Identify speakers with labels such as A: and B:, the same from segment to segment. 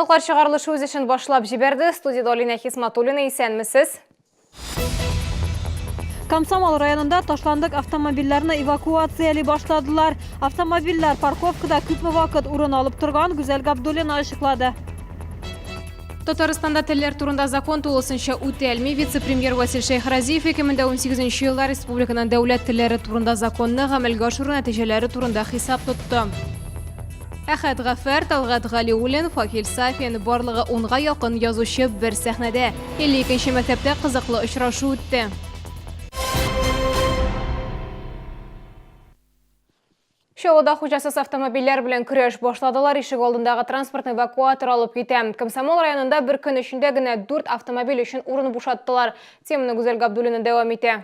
A: Яңалыклар чыгарылышы үз эшен башлап җибәрде. Студияда Алина Хисматуллина, исәнмесез?
B: Комсомол районында ташландык автомобильләрне эвакуациялый башладылар. Автомобильләр парковкада күпме вакыт урын алып торган, Гүзәл Габдуллина ачыклады.
A: Татарстанда телләр турында закон тулысынча үтәлми. Вице-премьер Васил Шейхразиев 2018 елда республиканың дәүләт телләре турында законны гамәлгә ашыру нәтиҗәләре турында хисап тотты. Әхәт Гафар, Талгат Галиуллин, Факил Сафин барлыгы 10-га якын язучы бер сәхнәдә. 52-нче мәктәптә кызыклы очрашу үтте. Шоуда хуҗасыз автомобильләр белән көрәш башладылар. Ишек алдындагы транспортны эвакуатор алып китә. Комсомол районында бер көн эчендә генә 4 автомобиль өчен урын бушаттылар. Теманы Гүзәл Габдуллина дәвам итә.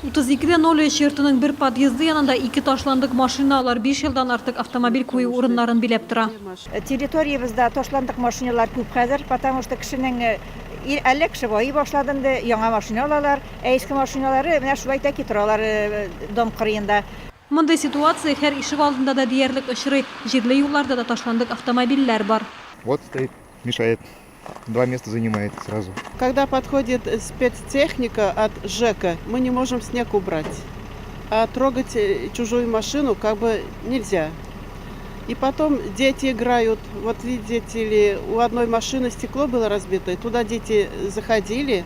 B: 32-03 йортының бер подъезды янында 2 ташландык машиналар 5 елдан артык автомобиль кую урыннарын биләп тора.
C: Территориябызда ташландык машиналар күп хәзер, потому что кешенең әле кеше байый башлады инде, яңа машина алалар, эске машиналары менә шулай тәки торалар дом кырыенда.
B: Мондай ситуация һәр ишек алдында да диярлек очрый. Җирле юлларда да ташландык автомобильләр бар.
D: Вот стоит, мешает. 2 места занимает сразу.
E: Когда подходит спецтехника от ЖЭКа, мы не можем снег убрать. А трогать чужую машину как бы нельзя. И потом дети играют. Вот видите ли, у одной машины стекло было разбито. Туда дети заходили,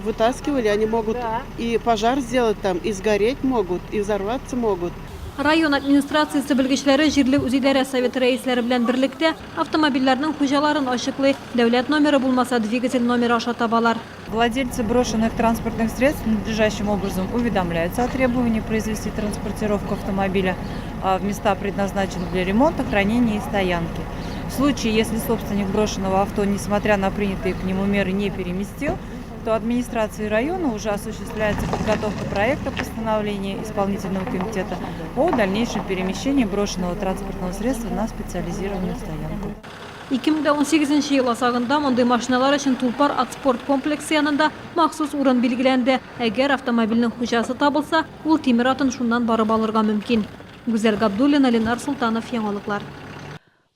E: вытаскивали. Они могут и пожар сделать там, и сгореть могут, и взорваться могут.
B: Район администрациясы белгечләре җирле үзидарә советы рәисләре белән берлектә автомобильләрнең хуҗаларын ачыклый. Дәүләт номеры булмаса, двигатель номеры аша табалар.
F: Владельцы брошенных транспортных средств надлежащим образом уведомляются о требовании произвести транспортировку автомобиля в места, предназначенные для ремонта, хранения и стоянки. В случае, если собственник брошенного авто, несмотря на принятые к нему меры, не переместил, то администрацией района уже осуществляется подготовка проекта постановления исполнительного комитета о дальнейшем перемещении брошенного транспортного средства на специализированную стоянку.
B: 2018 ел асагында мондай машиналар өчен Тулпар ат-спорт комплексы янында махсус урын билгеләнде. Әгәр автомобильнең хуҗасы табылса, ул тимер атын шуннан барып алырга мөмкин. Гүзәл Габдуллина, Ленар Султанов, Яңалыклар.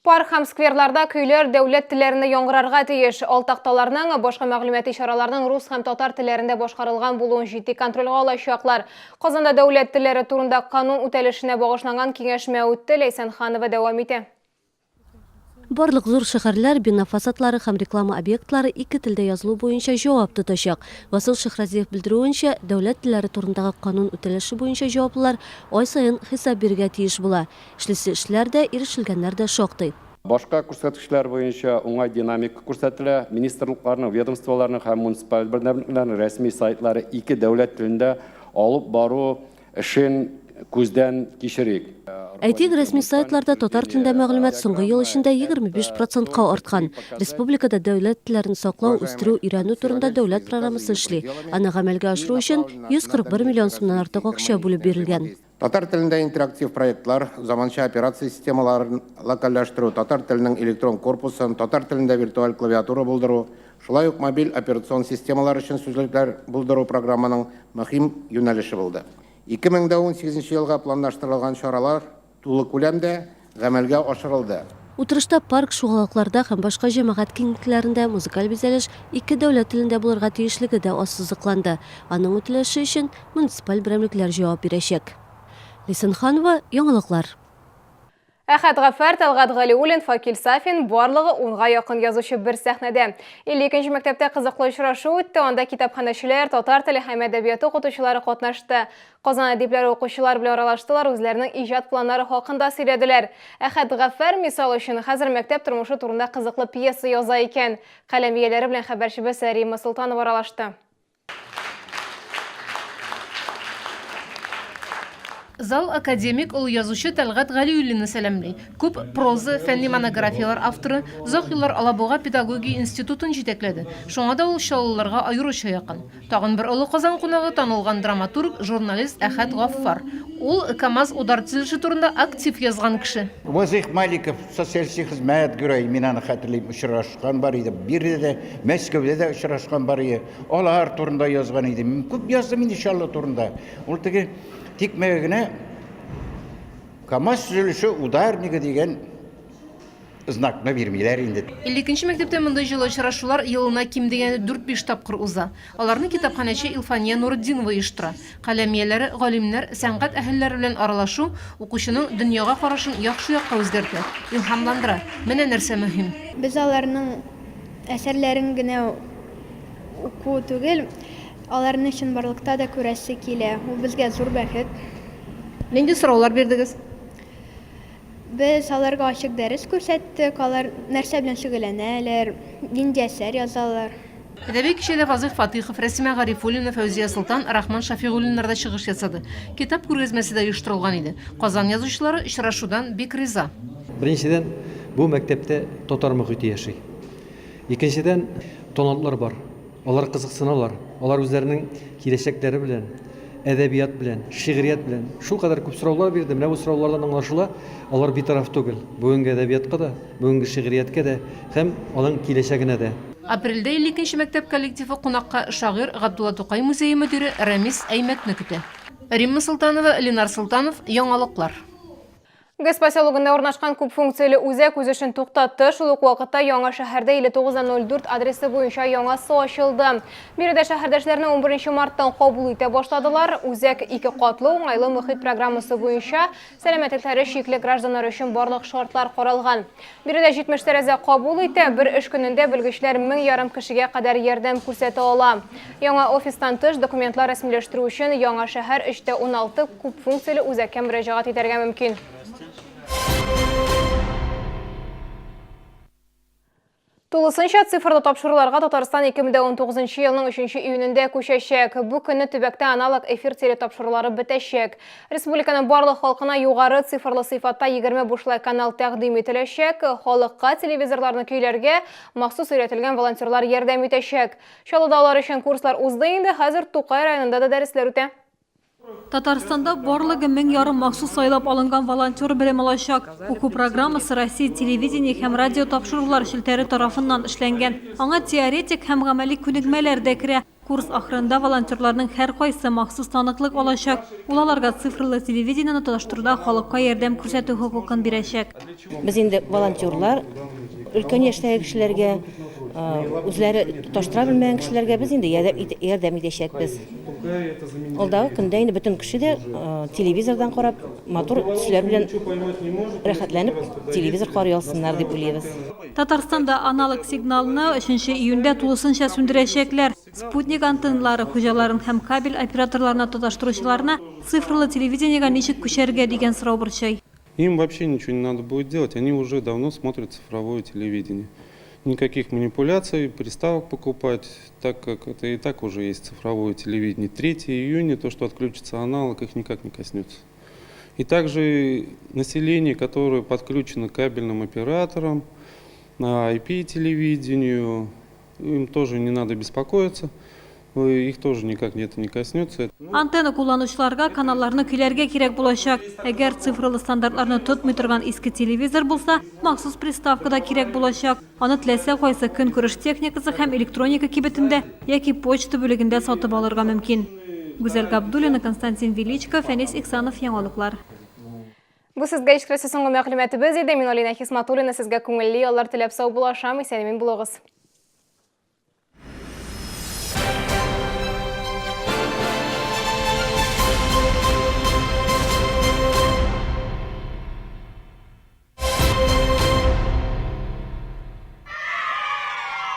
A: Парк һәм скверларда көйләр дәүләт телләрендә яңгырарга тиеш. Алтакталарның, башка мәгълүмати чараларның рус һәм татар телләрендә башкарылган булуын җитди контрольгә алачаклар. Казанда дәүләт телләре турында канун үтәлешенә багышланган киңәшмә үтте. Ләйсән Ханова дәвам итә.
G: Барлык зур шәһәрләр бина фасадлары һәм реклама объектлары 2 телдә язылу буенча җавап тотачак. Васил Шәһразиев белдерүенчә, дәүләт телләре турындагы канун үтәлеше буенча җаваплылар ай саен хисап бирергә тиеш була. Эшлесе эшләрдә, ирешелгәннәр дә шактый.
H: Башка күрсәткечләр буенча уңай динамика күрсәтелә. Министрлыкларның, ведомстволарның һәм муниципаль берәмлекләрнең рәсми сайтлары 2 дәүләт телендә алып бару эшен күздән кичерик.
G: Әйтик, рәсми сайтларда татар телендә мәгълүмат соңгы ел эчендә 25%-ка арткан. Республикада дәүләт телләрен саклау, үстерү, өйрәнү турында дәүләт программасы эшли. Аны гамәлгә ашыру өчен 141 миллион сумнан артык акча бүлеп бирелгән.
I: Татар телендә интерактив проектлар, заманча операция системаларын локальләштерү, татар теленең электрон корпусын, татар телендә виртуаль клавиатура булдыру, шулай ук мобиль операцион системалар өчен сүзлекләр булдыру программаның мөһим юнәлеше булды. 2018 елга планлаштырылган чаралар тулы күләмдә гамәлгә ашырылды.
G: Утырышта парк, шугалыкларда һәм башка җәмәгать киңлекләрендә музыкаль бизәлеш 2 дәүләт телендә булырга тиешлеге дә ассызыкланды. Аның үтәлеше өчен муниципаль берәмлекләр җавап бирәчәк. Ләйсән Ханова, Яңалыклар.
A: Әхәт Гафар, Талгат Галиуллин, Факил Сафин барлыгы 10-га якын язучы бер сәхнәдә. 52-нче мәктәптә кызыклы очрашу үтте. Анда китапханәчеләр, татар теле һәм әдәбияты укытучылары катнашты. Казан әдипләре укучылар белән аралаштылар, үзләренең иҗат планнары хакында сөйләделәр. Әхәт Гафар мисал өчен хәзер мәктәп тормышы турында кызыклы пьеса яза икән. Каләм ияләре белән хәбәрчебез Рима Султанова аралашты.
J: Зал академик ул язучы Талгат Галиуллинны сәламлый. Күп проза, фәнни монографиялар авторы озак еллар Алабуга педагогия институтын җитәкләде. Шуңа да ул шаулыларга аеруча якын. Тагын бер олы Казан кунагы танылган драматург, журналист Әхәт Гафар. Ул КамАЗ удар төзелеше турында актив язган кеше.
K: Вазих Маликов социалистик хезмәт гөрәй мин аны хәтерлим, очрашкан бар иде. Биредә дә, Мәскәүдә дә очрашкан бар иде. Алар турында язган иде. Күп яздым иншалла турында. Ул теге тикмәгенә КамАЗ төзелеше ударнигы дигән знакны бирмиләр инде.
J: 52-нче мәктәптә мондай җылы очрашулар елына ким дигәне 4-5 тапкыр уза. Аларны китапханәче Илфания Нурдинова оештыра. Каләмияләре, галимнәр, сәнгать әһелләре белән аралашу укучының дөньяга карашын яхшы якка үзгәртә, илһамландыра. Менә нәрсә мөһим.
L: Без аларның әсәрләрен генә уку түгел, аларны чынбарлыкта да күрәсе килә. Ул безгә зур бәхет.
J: Нинди сораулар бирдегез?
L: Без аларга ачык дәрес күрсәттек, алар нәрсә белән шөгыльләнәләр, нинди әсәр язалар.
J: Әдәби кичәдә Фазыйх Фатихов, Рәсимә Гарифуллина, Фәүзия Солтан, Рахман Шафигуллиннар да чыгыш ясады. Китап күргәзмәсе дә оештырылган иде. Казан язучылары очрашудан бик риза.
M: Беренчедән, бу мәктәптә татар мөхите яши. Икенчедән, талантлар бар. Алар кызыксыналар. Алар үзләренең киләчәкләре белән, әдәбият белән, шигърият белән шул кадәр күп сораулар бирде. Менә бу сораулардан аңлашыла, алар битараф түгел. Бүгенге әдәбиятка да, бүгенге шигърияткә дә һәм аның киләчәгенә дә.
J: Апрельдә 52-нче мәктәп коллективы кунакка шагыйрь Габдулла Тукай музее мөдире Рамис Әймәтне көтә. Римма Султанова, Ленар Султанов, Яңалыклар.
A: Газ поселогында урнашкан күп функцияле үзәк үз эшен туктатты. Шул ук вакытта Яңа шәһәрдә 5904 адресы буенча яңа су ачылды. Биредә шәһәрдәшләрне 11 марттан кабул итә башладылар. Үзәк 2 катлы уңайлы мөхит программасы буенча сәламәтлекләре шикле гражданнар өчен барлык шартлар каралган. Биредә 70 тәрәзә кабул итә, бер эш көнендә белгечләр 1500 кешегә кадәр ярдәм күрсәтә ала. Яңа офистан тыш документлар рәсмиләштерү өчен Яңа шәһәр 3:16 күп функцияле үзәккә мөрәҗәгать итәргә мөмкин. Тулысынча цифрлы тапшыруларга Татарстан 2019 елның 3 июнендә күчәчәк. Бу көнне төбәктә аналог эфир телетапшырулары бетәчәк. Республиканың барлык халкына югары цифрлы сыйфатта 20 бушлай канал тәкъдим ителәчәк. Халыкка телевизорларны көйләргә махсус өйрәтелгән волонтерлар ярдәм итәчәк. Чаллыда алар өчен курслар узды инде, хәзер Тукай районында да дәресләр үтә.
B: Татарстанда барлыгы 1200 махсус сайлап алынган волонтер белем алачак. Уку программасы Россия телевидение һәм радио тапшырулар шелтәре тарафыннан эшләнгән. Аңа теоретик һәм гамәли күнегмәләр дә керә. Курс ахырында волонтерларның һәркайсы махсус таныклык алачак. Ул аларга цифрлы телевидениене тоташтыруда халыкка ярдәм күрсәтү хокукын бирәчәк.
N: Без инде волонтерлар өлкән яшьтәге кешеләргә, үзләре тоташтыра белмәгән кешеләргә без инде ярдәм итәчәкбез. Алдагы көндә инде бөтен кеше дә телевизордан карап, матур төсләр белән рәхәтләнеп телевизор карый алсыннар дип уйлыйбыз.
B: Татарстанда аналог сигналны 3 июньдә тулысынча сүндерәчәкләр. Спутник антенналары хуҗаларын һәм кабель операторларына тоташтыручыларына цифрлы телевидениегә ничек күчәргә дигән сорау борчый.
O: Им вообще ничего не надо будет делать, они уже давно смотрят цифровое телевидение. Никаких манипуляций, приставок покупать, так как это и так уже есть цифровое телевидение. 3 июня, то, что отключится аналог, их никак не коснется. И также население, которое подключено к кабельным операторам, на IP-телевидению, им тоже не надо беспокоиться. Их тоже никак это не коснется.
B: Антенна кулланучыларга каналларны көйләргә кирәк булачак. Әгәр цифрлы стандартларны тотмый торган иске телевизор булса, махсус приставка да кирәк булачак. Аны теләсә кайсы көнкүреш техникасы һәм электроника кибетендә яки почта бүлегендә сатып алырга мөмкин. Гүзәл Габдуллина, Константин Величко, Фәнис Иксанов, Яңалыклар.
A: Бу сезгә ишкерәсе соңгы мәгълүматыбыз иде. Мин Алина Хисматуллина сезгә күңелле яллар теләп сау булашам. Исәнмин булыгыз.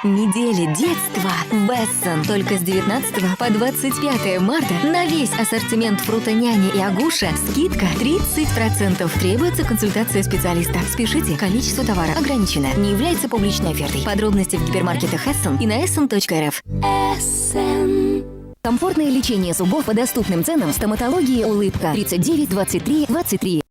P: Неделя детства Вессон. Только с 19 по 25 марта на весь ассортимент фрутоняни и агуша скидка 30%. Требуется консультация специалиста. Спешите, количество товара ограничено. Не является публичной офертой. Подробности в гипермаркетах Эссон и на essen.rf. Эссен. Комфортное лечение зубов по доступным ценам. Стоматология «Улыбка». 39 23 23.